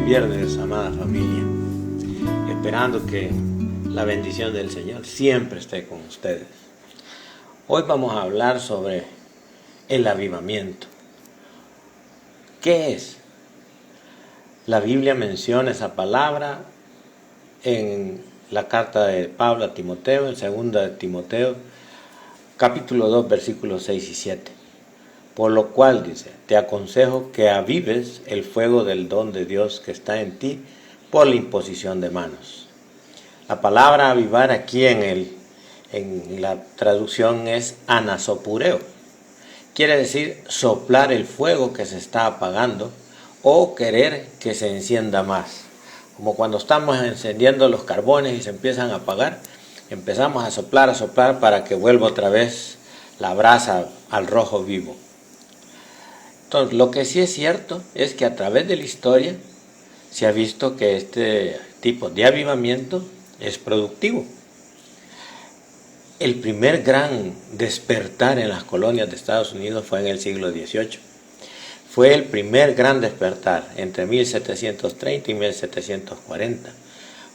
viernes, amada familia, esperando que la bendición del Señor siempre esté con ustedes. Hoy vamos a hablar sobre el avivamiento. ¿Qué es? La Biblia menciona esa palabra en la carta de Pablo a Timoteo, en 2 de Timoteo, capítulo 2, versículos 6 y 7. Por lo cual, dice, te aconsejo que avives el fuego del don de Dios que está en ti por la imposición de manos. La palabra avivar aquí en la traducción es anasopureo. Quiere decir soplar el fuego que se está apagando o querer que se encienda más. Como cuando estamos encendiendo los carbones y se empiezan a apagar, empezamos a soplar para que vuelva otra vez la brasa al rojo vivo. Entonces, lo que sí es cierto es que a través de la historia se ha visto que este tipo de avivamiento es productivo. El primer gran despertar en las colonias de Estados Unidos fue en el siglo XVIII. Fue el primer gran despertar entre 1730 y 1740.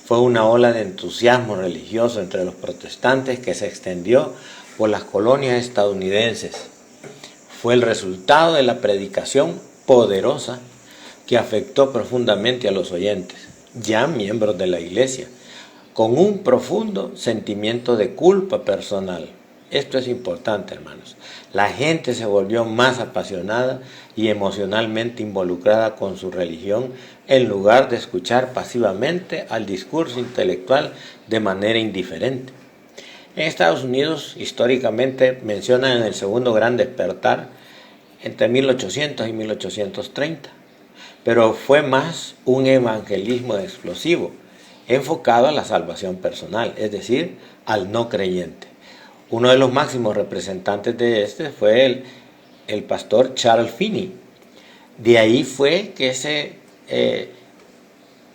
Fue una ola de entusiasmo religioso entre los protestantes que se extendió por las colonias estadounidenses. Fue el resultado de la predicación poderosa que afectó profundamente a los oyentes, ya miembros de la iglesia, con un profundo sentimiento de culpa personal. Esto es importante, hermanos. La gente se volvió más apasionada y emocionalmente involucrada con su religión en lugar de escuchar pasivamente al discurso intelectual de manera indiferente. En Estados Unidos, históricamente, mencionan el segundo gran despertar entre 1800 y 1830, pero fue más un evangelismo explosivo, enfocado a la salvación personal, es decir, al no creyente. Uno de los máximos representantes de este fue el pastor Charles Finney. De ahí fue que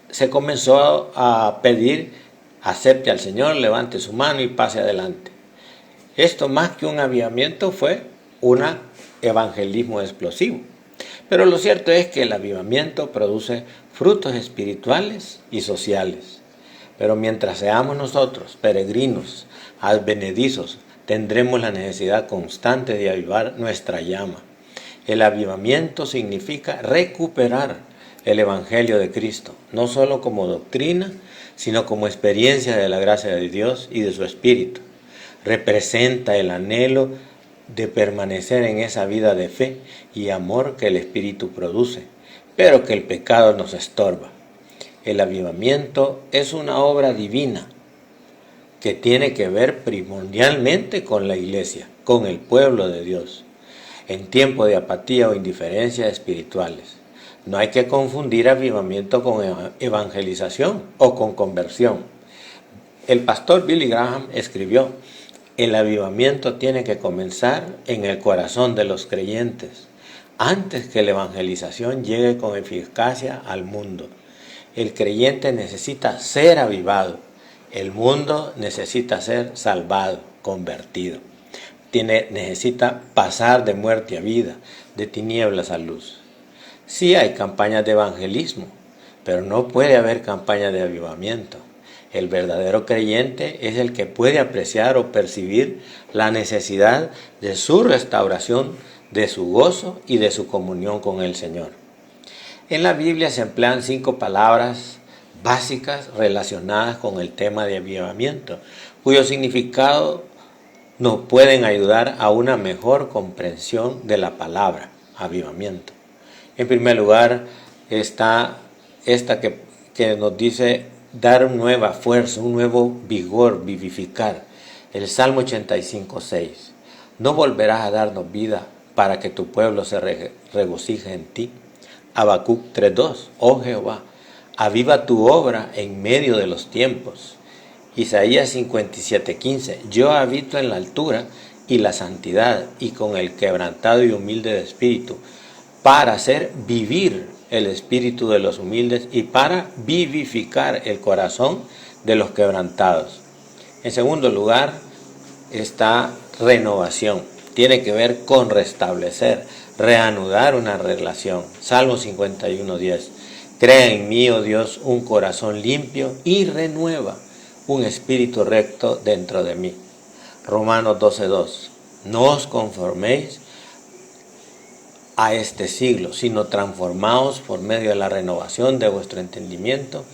se comenzó a pedir: acepte al Señor, levante su mano y pase adelante. Esto, más que un avivamiento, fue un evangelismo explosivo. Pero lo cierto es que el avivamiento produce frutos espirituales y sociales. Pero mientras seamos nosotros peregrinos, advenedizos, tendremos la necesidad constante de avivar nuestra llama. El avivamiento significa recuperar el Evangelio de Cristo, no solo como doctrina, sino como experiencia de la gracia de Dios y de su Espíritu. Representa el anhelo de permanecer en esa vida de fe y amor que el Espíritu produce, pero que el pecado nos estorba. El avivamiento es una obra divina que tiene que ver primordialmente con la iglesia, con el pueblo de Dios, en tiempo de apatía o indiferencia espirituales. No hay que confundir avivamiento con evangelización o con conversión. El pastor Billy Graham escribió: el avivamiento tiene que comenzar en el corazón de los creyentes, antes que la evangelización llegue con eficacia al mundo. El creyente necesita ser avivado. El mundo necesita ser salvado, convertido. Necesita pasar de muerte a vida, de tinieblas a luz. Sí hay campañas de evangelismo, pero no puede haber campaña de avivamiento. El verdadero creyente es el que puede apreciar o percibir la necesidad de su restauración, de su gozo y de su comunión con el Señor. En la Biblia se emplean 5 palabras básicas relacionadas con el tema de avivamiento, cuyo significado nos pueden ayudar a una mejor comprensión de la palabra avivamiento. En primer lugar está esta que nos dice dar nueva fuerza, un nuevo vigor, vivificar. El Salmo 85:6. No volverás a darnos vida para que tu pueblo se regocije en ti. Habacuc 3:2. Oh Jehová, aviva tu obra en medio de los tiempos. Isaías 57:15. Yo habito en la altura y la santidad, y con el quebrantado y humilde de espíritu, para hacer vivir el espíritu de los humildes y para vivificar el corazón de los quebrantados. En segundo lugar está renovación. Tiene que ver con restablecer, reanudar una relación. Salmo 51:10. Crea en mí, oh Dios, un corazón limpio y renueva un espíritu recto dentro de mí. Romanos 12:2. No os conforméis a este siglo, sino transformaos por medio de la renovación de vuestro entendimiento,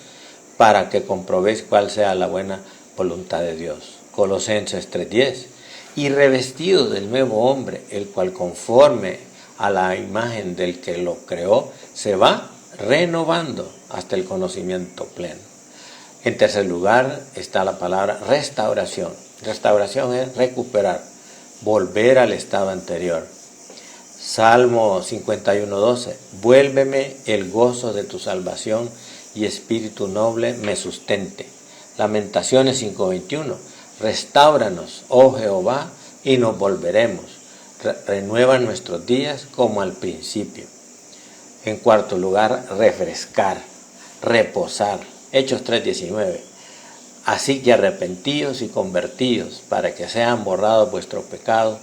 para que comprobéis cuál sea la buena voluntad de Dios. Colosenses 3:10. Y revestido del nuevo hombre, el cual conforme a la imagen del que lo creó, se va renovando hasta el conocimiento pleno. En tercer lugar está la palabra restauración. Restauración es recuperar, volver al estado anterior. Salmo 51:12. Vuélveme el gozo de tu salvación y espíritu noble me sustente. Lamentaciones 5:21. Restáuranos, oh Jehová, y nos volveremos. Renueva nuestros días como al principio. En cuarto lugar, refrescar, reposar. Hechos 3:19. Así que arrepentíos y convertíos, para que sean borrados vuestros pecados,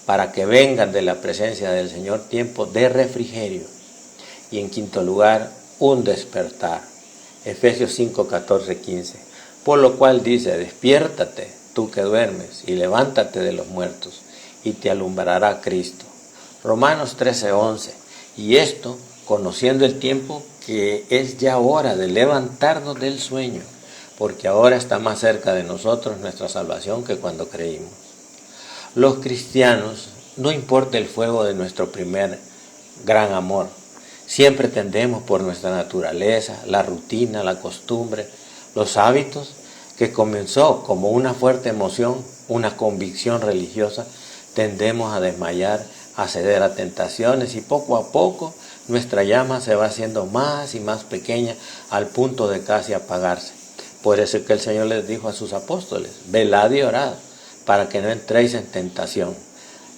para que vengan de la presencia del Señor tiempos de refrigerio. Y en quinto lugar, un despertar. Efesios 5:14-15. Por lo cual dice, despiértate, tú que duermes, y levántate de los muertos, y te alumbrará Cristo. Romanos 13:11. Y esto, conociendo el tiempo, que es ya hora de levantarnos del sueño, porque ahora está más cerca de nosotros nuestra salvación que cuando creímos. Los cristianos, no importa el fuego de nuestro primer gran amor, siempre tendemos por nuestra naturaleza, la rutina, la costumbre, los hábitos, que comenzó como una fuerte emoción, una convicción religiosa, tendemos a desmayar, a ceder a tentaciones y poco a poco nuestra llama se va haciendo más y más pequeña al punto de casi apagarse. Por eso es que el Señor les dijo a sus apóstoles, velad y orad para que no entréis en tentación.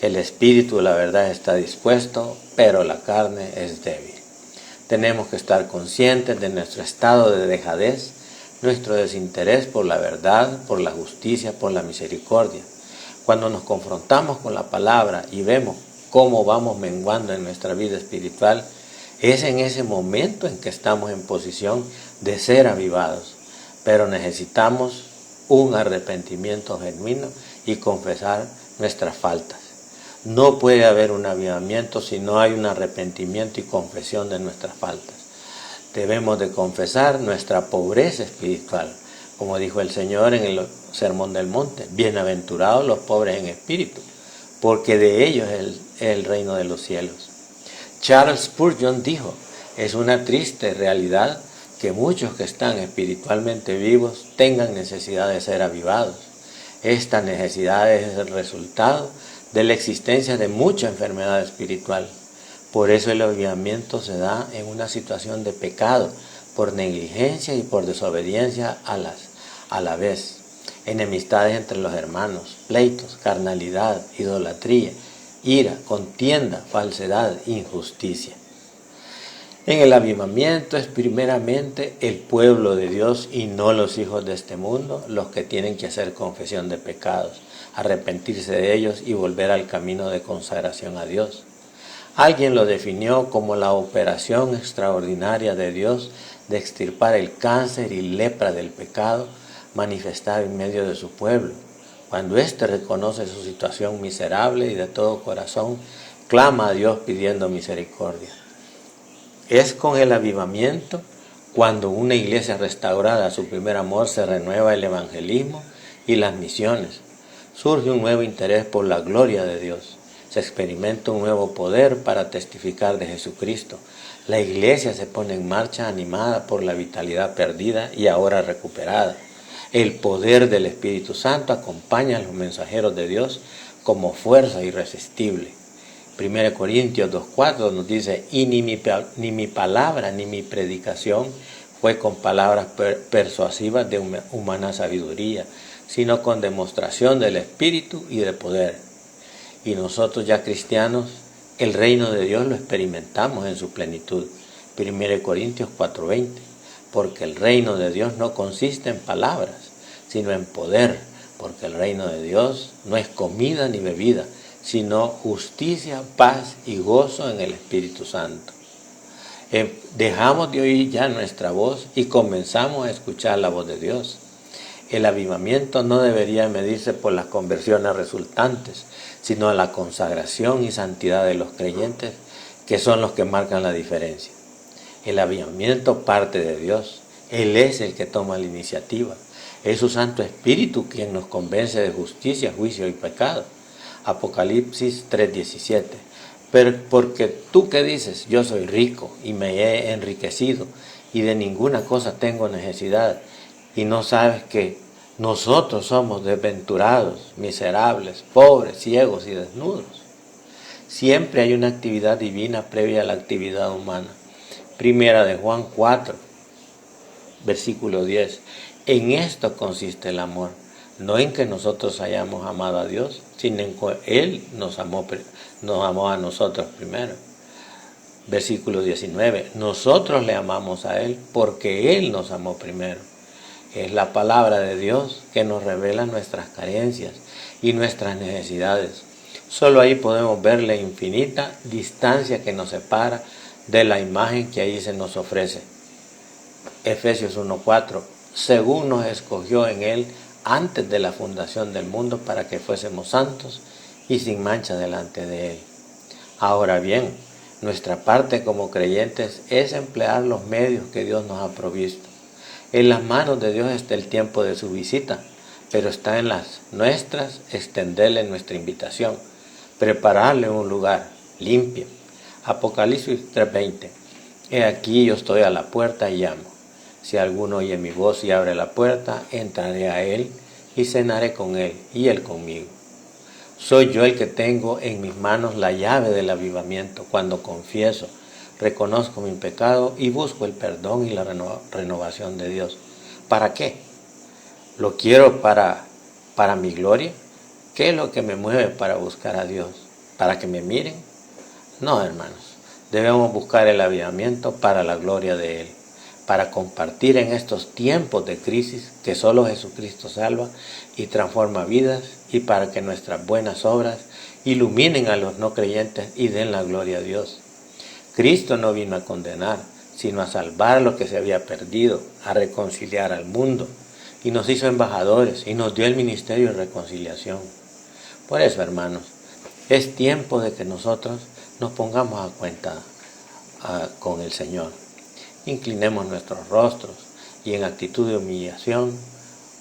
El espíritu, la verdad, está dispuesto, pero la carne es débil. Tenemos que estar conscientes de nuestro estado de dejadez, nuestro desinterés por la verdad, por la justicia, por la misericordia. Cuando nos confrontamos con la palabra y vemos cómo vamos menguando en nuestra vida espiritual, es en ese momento en que estamos en posición de ser avivados. Pero necesitamos un arrepentimiento genuino y confesar nuestras faltas. No puede haber un avivamiento si no hay un arrepentimiento y confesión de nuestras faltas. Debemos de confesar nuestra pobreza espiritual, como dijo el Señor en el Sermón del Monte, bienaventurados los pobres en espíritu, porque de ellos es el reino de los cielos. Charles Spurgeon dijo, es una triste realidad que muchos que están espiritualmente vivos tengan necesidad de ser avivados. Esta necesidad es el resultado de la existencia de mucha enfermedad espiritual. Por eso el avivamiento se da en una situación de pecado, por negligencia y por desobediencia a la vez. Enemistades entre los hermanos, pleitos, carnalidad, idolatría, ira, contienda, falsedad, injusticia. En el avivamiento es primeramente el pueblo de Dios y no los hijos de este mundo los que tienen que hacer confesión de pecados, arrepentirse de ellos y volver al camino de consagración a Dios. Alguien lo definió como la operación extraordinaria de Dios de extirpar el cáncer y lepra del pecado manifestada en medio de su pueblo. Cuando éste reconoce su situación miserable y de todo corazón, clama a Dios pidiendo misericordia. Es con el avivamiento cuando una iglesia restaurada a su primer amor se renueva el evangelismo y las misiones. Surge un nuevo interés por la gloria de Dios. Se experimenta un nuevo poder para testificar de Jesucristo. La iglesia se pone en marcha animada por la vitalidad perdida y ahora recuperada. El poder del Espíritu Santo acompaña a los mensajeros de Dios como fuerza irresistible. 1 Corintios 2:4 nos dice, y ni mi palabra ni mi predicación fue con palabras persuasivas de humana sabiduría, sino con demostración del Espíritu y de poder. Y nosotros ya cristianos, el reino de Dios lo experimentamos en su plenitud. 1 Corintios 4:20, porque el reino de Dios no consiste en palabras, sino en poder, porque el reino de Dios no es comida ni bebida, sino justicia, paz y gozo en el Espíritu Santo. Dejamos de oír ya nuestra voz y comenzamos a escuchar la voz de Dios. El avivamiento no debería medirse por las conversiones resultantes, sino a la consagración y santidad de los creyentes, que son los que marcan la diferencia. El avivamiento parte de Dios. Él es el que toma la iniciativa. Es su Santo Espíritu quien nos convence de justicia, juicio y pecado. Apocalipsis 3:17. Pero porque tú que dices, yo soy rico y me he enriquecido y de ninguna cosa tengo necesidad, y no sabes que nosotros somos desventurados, miserables, pobres, ciegos y desnudos. Siempre hay una actividad divina previa a la actividad humana. Primera de Juan 4, versículo 10. En esto consiste el amor, no en que nosotros hayamos amado a Dios, sino en que Él nos amó a nosotros primero. Versículo 19. Nosotros le amamos a Él porque Él nos amó primero. Es la palabra de Dios que nos revela nuestras carencias y nuestras necesidades. Solo ahí podemos ver la infinita distancia que nos separa de la imagen que ahí se nos ofrece. Efesios 1:4. Según nos escogió en Él antes de la fundación del mundo para que fuésemos santos y sin mancha delante de Él. Ahora bien, nuestra parte como creyentes es emplear los medios que Dios nos ha provisto. En las manos de Dios está el tiempo de su visita, pero está en las nuestras extenderle nuestra invitación, prepararle un lugar limpio. Apocalipsis 3:20. He aquí yo estoy a la puerta y llamo. Si alguno oye mi voz y abre la puerta, entraré a él y cenaré con él y él conmigo. Soy yo el que tengo en mis manos la llave del avivamiento cuando confieso, reconozco mi pecado y busco el perdón y la renovación de Dios. ¿Para qué? ¿Lo quiero para mi gloria? ¿Qué es lo que me mueve para buscar a Dios? ¿Para que me miren? No, hermanos. Debemos buscar el avivamiento para la gloria de Él, para compartir en estos tiempos de crisis que solo Jesucristo salva y transforma vidas, y para que nuestras buenas obras iluminen a los no creyentes y den la gloria a Dios. Cristo no vino a condenar, sino a salvar lo que se había perdido, a reconciliar al mundo, y nos hizo embajadores y nos dio el ministerio de reconciliación. Por eso, hermanos, es tiempo de que nosotros nos pongamos a cuenta con el Señor. Inclinemos nuestros rostros y en actitud de humillación,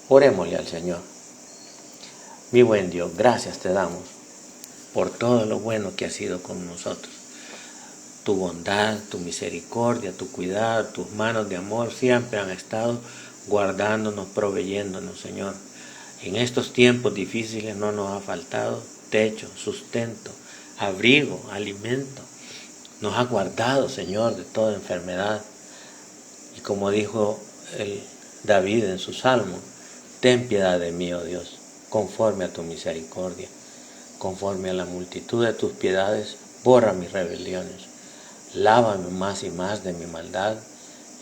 orémosle al Señor. Mi buen Dios, gracias te damos por todo lo bueno que has sido con nosotros. Tu bondad, tu misericordia, tu cuidado, tus manos de amor siempre han estado guardándonos, proveyéndonos, Señor. En estos tiempos difíciles no nos ha faltado techo, sustento, abrigo, alimento. Nos ha guardado, Señor, de toda enfermedad. Y como dijo David en su salmo, ten piedad de mí, oh Dios, conforme a tu misericordia. Conforme a la multitud de tus piedades, borra mis rebeliones. Lávame más y más de mi maldad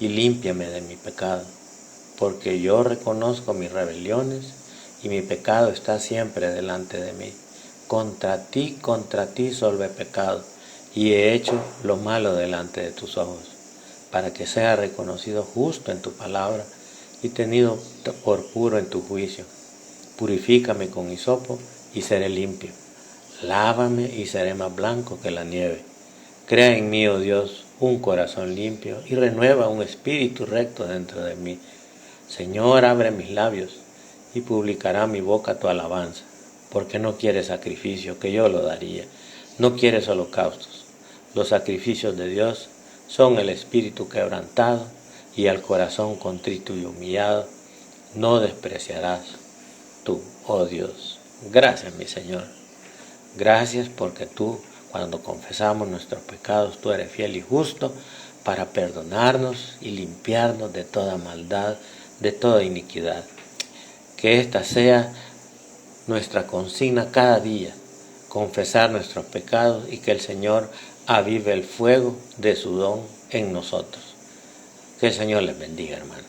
y límpiame de mi pecado, porque yo reconozco mis rebeliones y mi pecado está siempre delante de mí. Contra ti solo he pecado y he hecho lo malo delante de tus ojos, para que sea reconocido justo en tu palabra y tenido por puro en tu juicio. Purifícame con hisopo y seré limpio. Lávame y seré más blanco que la nieve. Crea en mí, oh Dios, un corazón limpio y renueva un espíritu recto dentro de mí. Señor, abre mis labios y publicará mi boca tu alabanza, porque no quieres sacrificio, que yo lo daría. No quieres holocaustos. Los sacrificios de Dios son el espíritu quebrantado, y al corazón contrito y humillado no despreciarás tú, oh Dios. Gracias, mi Señor. Gracias porque tú, cuando confesamos nuestros pecados, tú eres fiel y justo para perdonarnos y limpiarnos de toda maldad, de toda iniquidad. Que esta sea nuestra consigna cada día, confesar nuestros pecados y que el Señor avive el fuego de su don en nosotros. Que el Señor les bendiga, hermanos.